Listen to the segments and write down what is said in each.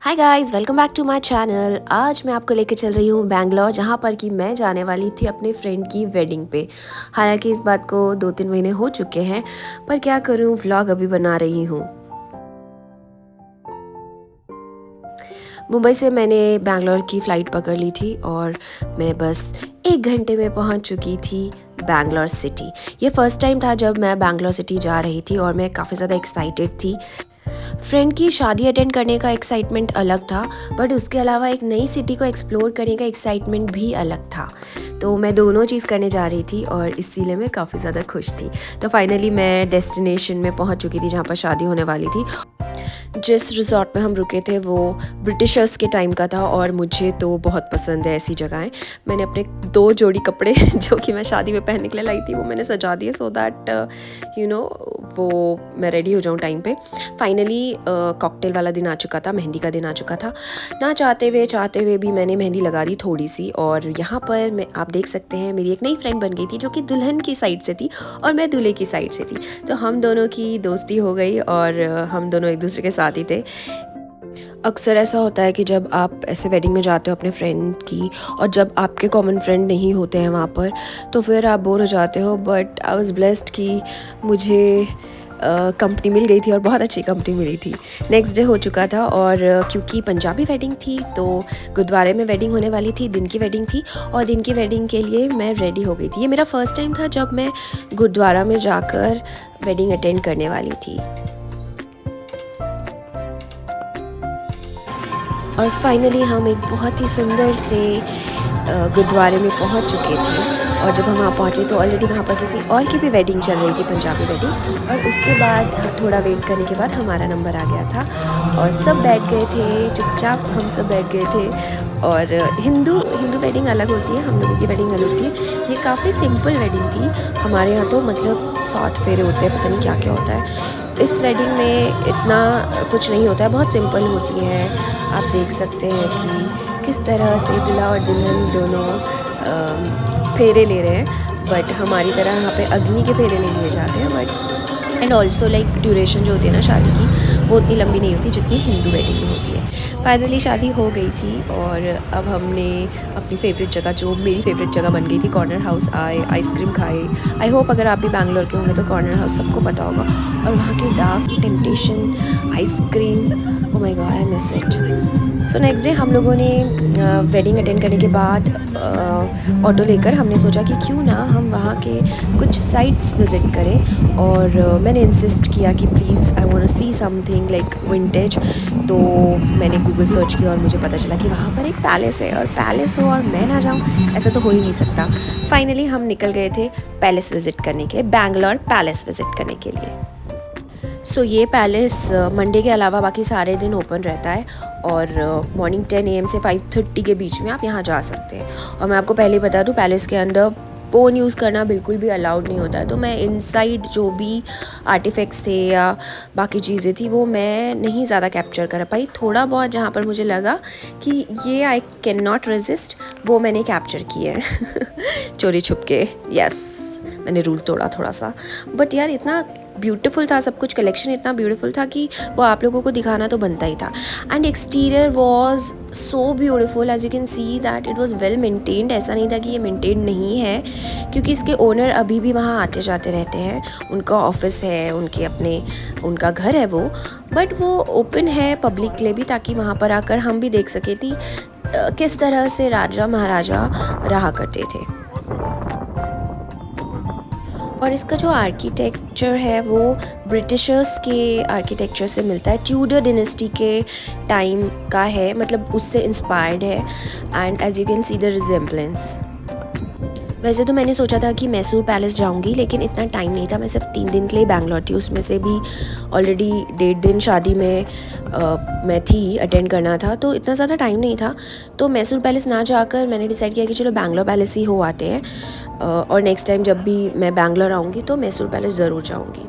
Hi guys, welcome back to my channel. आज मैं आपको लेके चल रही हूँ बैंगलोर, जहाँ पर कि मैं जाने वाली थी अपने फ्रेंड की वेडिंग पे। हालांकि इस बात को 2-3 महीने हो चुके हैं, पर क्या करूँ, व्लॉग अभी बना रही हूँ। मुंबई से मैंने बैंगलोर की फ़्लाइट पकड़ ली थी और मैं बस 1 घंटे में पहुँच चुकी थी बैंगलोर सिटी। ये फ़र्स्ट टाइम था जब मैं बैंगलोर सिटी जा रही थी और मैं काफ़ी ज़्यादा एक्साइटेड थी। फ्रेंड की शादी अटेंड करने का एक्साइटमेंट अलग था, बट उसके अलावा एक नई सिटी को एक्सप्लोर करने का एक्साइटमेंट भी अलग था। तो मैं दोनों चीज़ करने जा रही थी और इसीलिए मैं काफ़ी ज़्यादा खुश थी। तो फाइनली मैं डेस्टिनेशन में पहुंच चुकी थी जहां पर शादी होने वाली थी। जिस रिजॉर्ट में हम रुके थे वो ब्रिटिशर्स के टाइम का था और मुझे तो बहुत पसंद है ऐसी जगहें। मैंने अपने 2 जोड़ी कपड़े जो कि मैं शादी में पहनने के लिए लाई थी वो मैंने सजा दिए, सो दैट वो मैं रेडी हो जाऊँ टाइम पे। फाइनली कॉकटेल वाला दिन आ चुका था, मेहंदी का दिन आ चुका था। ना चाहते हुए भी मैंने मेहंदी लगा दी थोड़ी सी, और यहाँ पर मैं आप देख सकते हैं मेरी एक नई फ्रेंड बन गई थी जो कि दुल्हन की साइड से थी और मैं दूल्हे की साइड से थी। तो हम दोनों की दोस्ती हो गई और हम दोनों एक दूसरे के साथ ही थे। अक्सर ऐसा होता है कि जब आप ऐसे वेडिंग में जाते हो अपने फ्रेंड की, और जब आपके कॉमन फ्रेंड नहीं होते हैं वहाँ पर, तो फिर आप बोर हो जाते हो। बट आई वाज ब्लेस्ड कि मुझे कंपनी मिल गई थी और बहुत अच्छी कंपनी मिली थी। नेक्स्ट डे हो चुका था और क्योंकि पंजाबी वेडिंग थी तो गुरुद्वारे में वेडिंग होने वाली थी, दिन की वेडिंग थी, और दिन की वेडिंग के लिए मैं रेडी हो गई थी। ये मेरा फर्स्ट टाइम था जब मैं गुरुद्वारा में जाकर वेडिंग अटेंड करने वाली थी। और फाइनली हम एक बहुत ही सुंदर से गुरुद्वारे में पहुंच चुके थे। और जब हम वहाँ पहुँचे तो ऑलरेडी वहाँ पर किसी और की भी वेडिंग चल रही थी, पंजाबी वेडिंग। और उसके बाद थोड़ा वेट करने के बाद हमारा नंबर आ गया था और सब बैठ गए थे, चुपचाप हम सब बैठ गए थे। और हिंदू हिंदू वेडिंग अलग होती है, हम लोगों की वेडिंग अलग होती है। ये काफ़ी सिंपल वेडिंग थी। हमारे यहाँ तो मतलब 7 फेरे होते हैं, पता नहीं क्या क्या होता है। इस वेडिंग में इतना कुछ नहीं होता है, बहुत सिंपल होती है। आप देख सकते हैं कि किस तरह से दूल्हा और दुल्हन दोनों फेरे ले रहे हैं। बट हमारी तरह यहाँ पे अग्नि के फेरे नहीं लिए जाते हैं। But and also like duration जो होती है ना शादी की, वो उतनी लंबी नहीं होती जितनी हिंदू वेडिंग में होती है। फाइनली शादी हो गई थी और अब हमने अपनी फेवरेट जगह, जो मेरी फेवरेट जगह बन गई थी, कॉर्नर हाउस आए, आइसक्रीम खाए। आई होप अगर आप भी बैंगलोर के होंगे तो कॉर्नर हाउस सबको पता होगा। और वहाँ की dark temptation ice cream, oh my God, I miss it. So next day हम लोगों ने वेडिंग अटेंड करने के बाद ऑटो लेकर हमने सोचा कि क्यों ना हम वहाँ के कुछ साइट्स विज़िट करें। और मैंने इंसिस्ट किया कि please I want to see something like vintage. तो मैंने गूगल सर्च किया और मुझे पता चला कि वहाँ पर एक पैलेस है, और पैलेस हो और मैं ना जाऊँ, ऐसा तो हो ही नहीं सकता। फाइनली हम निकल गए थे पैलेस विज़िट करने के लिए, बैंगलोर पैलेस विज़िट करने के लिए। सो ये पैलेस मंडे के अलावा बाकी सारे दिन ओपन रहता है और मॉर्निंग 10 AM से 5:30 के बीच में आप यहाँ जा सकते हैं। और मैं आपको पहले ही बता दूँ, पैलेस के अंदर फ़ोन यूज़ करना बिल्कुल भी अलाउड नहीं होता है। तो मैं इनसाइड जो भी आर्टिफैक्ट्स थे या बाकी चीज़ें थी वो मैं नहीं ज़्यादा कैप्चर कर पाई। थोड़ा बहुत जहाँ पर मुझे लगा कि ये आई कैन नॉट रेजिस्ट, वो मैंने कैप्चर किए हैं चोरी छुप के। यस, मैंने रूल तोड़ा थोड़ा सा। बट यार इतना ब्यूटीफुल था सब कुछ, कलेक्शन इतना ब्यूटीफुल था कि वो आप लोगों को दिखाना तो बनता ही था। And exterior was so beautiful, as you can see that it was well maintained. ऐसा नहीं था कि ये मेंटेन्ड नहीं है, क्योंकि इसके ओनर अभी भी वहाँ आते जाते रहते हैं। उनका ऑफिस है, उनके अपने उनका घर है वो, बट वो ओपन है पब्लिक के लिए भी, ताकि वहाँ पर आकर हम भी देख सके थी किस तरह से राजा महाराजा रहा करते थे। और इसका जो आर्किटेक्चर है वो ब्रिटिशर्स के आर्किटेक्चर से मिलता है, ट्यूडर डिनेस्टी के टाइम का है, मतलब उससे इंस्पायर्ड है। And as you can see the resemblance. वैसे तो मैंने सोचा था कि मैसूर पैलेस जाऊंगी, लेकिन इतना टाइम नहीं था। मैं सिर्फ 3 दिन के लिए बैंगलोर थी, उसमें से भी ऑलरेडी 1.5 दिन शादी में मैं थी, अटेंड करना था, तो इतना ज़्यादा टाइम नहीं था। तो मैसूर पैलेस ना जाकर मैंने डिसाइड किया कि चलो बैंगलोर पैलेस ही हो आते हैं। और नेक्स्ट टाइम जब भी मैं बैंगलोर आऊँगी तो मैसूर पैलेस ज़रूर जाऊँगी।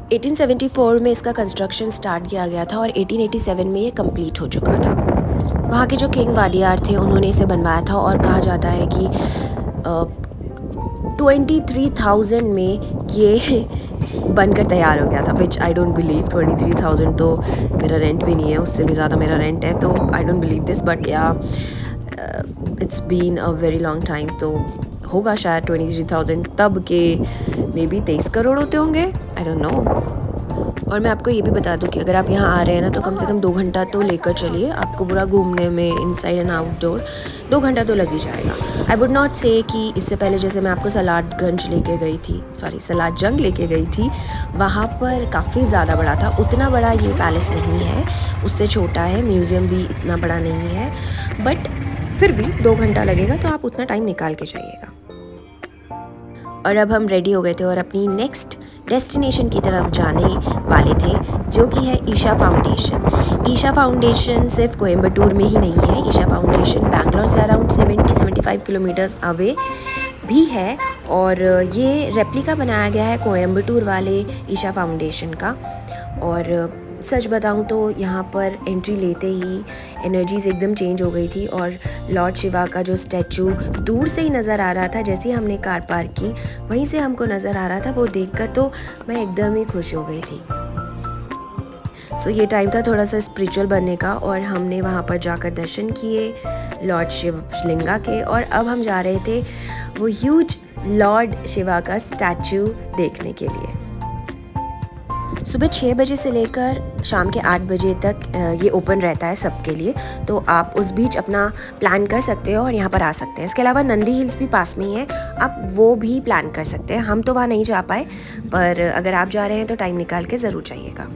1874 में इसका कंस्ट्रक्शन स्टार्ट किया गया था और 1887 में ये कंप्लीट हो चुका था। वहाँ के जो किंग वाडियार थे उन्होंने इसे बनवाया था और कहा जाता है कि 23,000 में ये बनकर तैयार हो गया था, विच आई डोंट बिलीव। 23,000 तो मेरा रेंट भी नहीं है, उससे भी ज़्यादा मेरा रेंट है, तो I don't believe this, but yeah it's been a very long time. तो होगा शायद 23,000 तब के मे बी 23 करोड़ होते होंगे, आई डोंट नो। और मैं आपको ये भी बता दूं कि अगर आप यहाँ आ रहे हैं ना तो कम से कम 2 घंटा तो लेकर चलिए, आपको पूरा घूमने में इनसाइड एंड आउटडोर 2 घंटा तो लग ही जाएगा। आई वुड नॉट से कि इससे पहले जैसे मैं आपको सलाटगंज लेके गई थी, सलाटजंग लेके गई थी, वहाँ पर काफ़ी ज़्यादा बड़ा था। उतना बड़ा ये पैलेस नहीं है, उससे छोटा है, म्यूज़ियम भी इतना बड़ा नहीं है, बट फिर भी 2 घंटा लगेगा, तो आप उतना टाइम निकाल के जाइएगा। और अब हम रेडी हो गए थे और अपनी नेक्स्ट डेस्टिनेशन की तरफ जाने वाले थे, जो कि है ईशा फाउंडेशन। ईशा फाउंडेशन सिर्फ कोयम्बटूर में ही नहीं है, ईशा फाउंडेशन बैंगलोर से अराउंड 70-75 किलोमीटर्स अवे भी है। और ये रेप्लिका बनाया गया है कोयम्बटूर वाले ईशा फाउंडेशन का। और सच बताऊं तो यहाँ पर एंट्री लेते ही एनर्जीज एकदम चेंज हो गई थी और लॉर्ड शिवा का जो स्टैचू दूर से ही नज़र आ रहा था, जैसे ही हमने कार पार्क की वहीं से हमको नज़र आ रहा था, वो देखकर तो मैं एकदम ही खुश हो गई थी। सो ये टाइम था थोड़ा सा स्पिरिचुअल बनने का और हमने वहाँ पर जाकर दर्शन किए लॉर्ड शिवलिंगा के। और अब हम जा रहे थे वो ह्यूज लॉर्ड शिवा का स्टैचू देखने के लिए। सुबह 6 बजे से लेकर शाम के 8 बजे तक ये ओपन रहता है सबके लिए, तो आप उस बीच अपना प्लान कर सकते हो और यहाँ पर आ सकते हैं। इसके अलावा नंदी हिल्स भी पास में ही है, आप वो भी प्लान कर सकते हैं। हम तो वहाँ नहीं जा पाए, पर अगर आप जा रहे हैं तो टाइम निकाल के ज़रूर जाइएगा।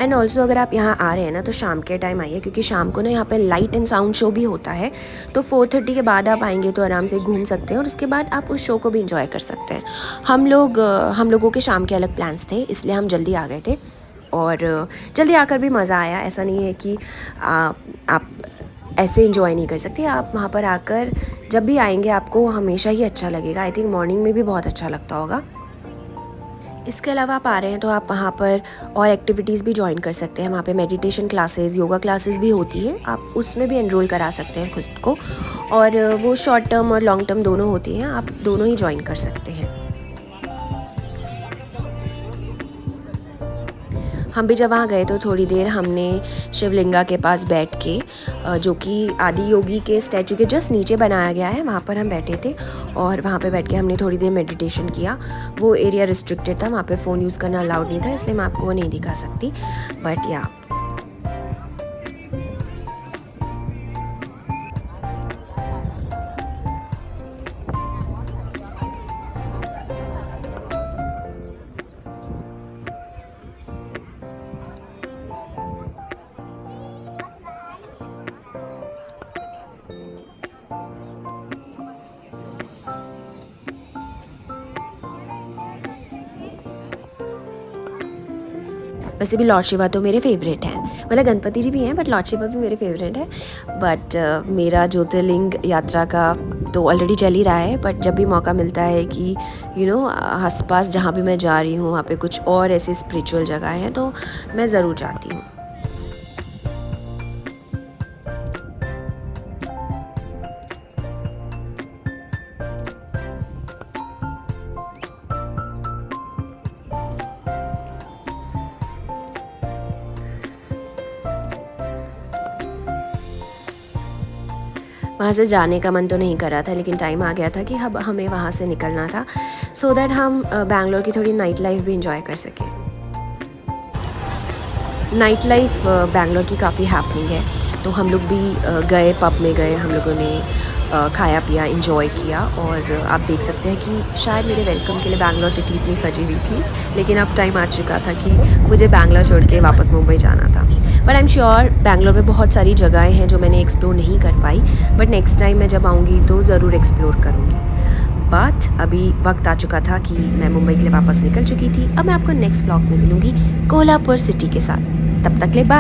एंड ऑल्सो अगर आप यहाँ आ रहे हैं ना तो शाम के टाइम आइए, क्योंकि शाम को ना यहाँ पे लाइट एंड साउंड शो भी होता है, तो 4:30 के बाद आप आएंगे तो आराम से घूम सकते हैं और उसके बाद आप उस शो को भी इंजॉय कर सकते हैं। हम लोगों के शाम के अलग प्लान्स थे, इसलिए हम जल्दी आ गए थे और जल्दी आकर भी मज़ा आया। ऐसा नहीं है कि आप ऐसे इंजॉय नहीं कर सकते, आप वहाँ पर आकर जब भी आएंगे आपको हमेशा ही अच्छा लगेगा। आई थिंक मॉर्निंग में भी बहुत अच्छा लगता होगा। इसके अलावा आप आ रहे हैं तो आप वहाँ पर और एक्टिविटीज़ भी ज्वाइन कर सकते हैं। वहाँ पे मेडिटेशन क्लासेस, योगा क्लासेस भी होती है, आप उसमें भी एनरोल करा सकते हैं खुद को। और वो शॉर्ट टर्म और लॉन्ग टर्म दोनों होती हैं, आप दोनों ही ज्वाइन कर सकते हैं। हम भी जब वहाँ गए तो थोड़ी देर हमने शिवलिंगा के पास बैठ के, जो कि आदि योगी के स्टैचू के जस्ट नीचे बनाया गया है, वहाँ पर हम बैठे थे और वहाँ पे बैठ के हमने थोड़ी देर मेडिटेशन किया। वो एरिया रिस्ट्रिक्टेड था, वहाँ पे फ़ोन यूज़ करना अलाउड नहीं था, इसलिए मैं आपको वो नहीं दिखा सकती, बट या वैसे भी लॉर्ड शिवा तो मेरे फेवरेट हैं, मतलब गणपति जी भी हैं बट लॉर्ड शिवा भी मेरे फेवरेट है। बट मेरा ज्योतिर्लिंग यात्रा का तो ऑलरेडी चल ही रहा है, बट जब भी मौका मिलता है कि आस पास जहाँ भी मैं जा रही हूँ वहाँ पे कुछ और ऐसी स्पिरिचुअल जगह हैं तो मैं ज़रूर जाती हूँ। वहाँ से जाने का मन तो नहीं कर रहा था, लेकिन टाइम आ गया था कि अब हमें वहाँ से निकलना था, सो दैट हम बैंगलोर की थोड़ी नाइट लाइफ भी इंजॉय कर सकें। नाइट लाइफ बैंगलोर की काफ़ी हैपनिंग है, तो हम लोग भी गए, पब में गए, हम लोगों ने खाया पिया, इंजॉय किया। और आप देख सकते हैं कि शायद मेरे वेलकम के लिए बैंगलोर सिटी इतनी सजी हुई थी, लेकिन अब टाइम आ चुका था कि मुझे बैंगलोर छोड़ के वापस मुंबई जाना था। But I am sure Bangalore में बहुत सारी जगहें हैं जो मैंने एक्सप्लोर नहीं कर पाई, बट नेक्स्ट टाइम मैं जब आऊँगी तो ज़रूर एक्सप्लोर करूँगी। बट अभी वक्त आ चुका था कि मैं मुंबई के लिए वापस निकल चुकी थी। अब मैं आपको नेक्स्ट व्लॉग में मिलूँगी कोल्हापुर सिटी के साथ, तब तक ले बाय।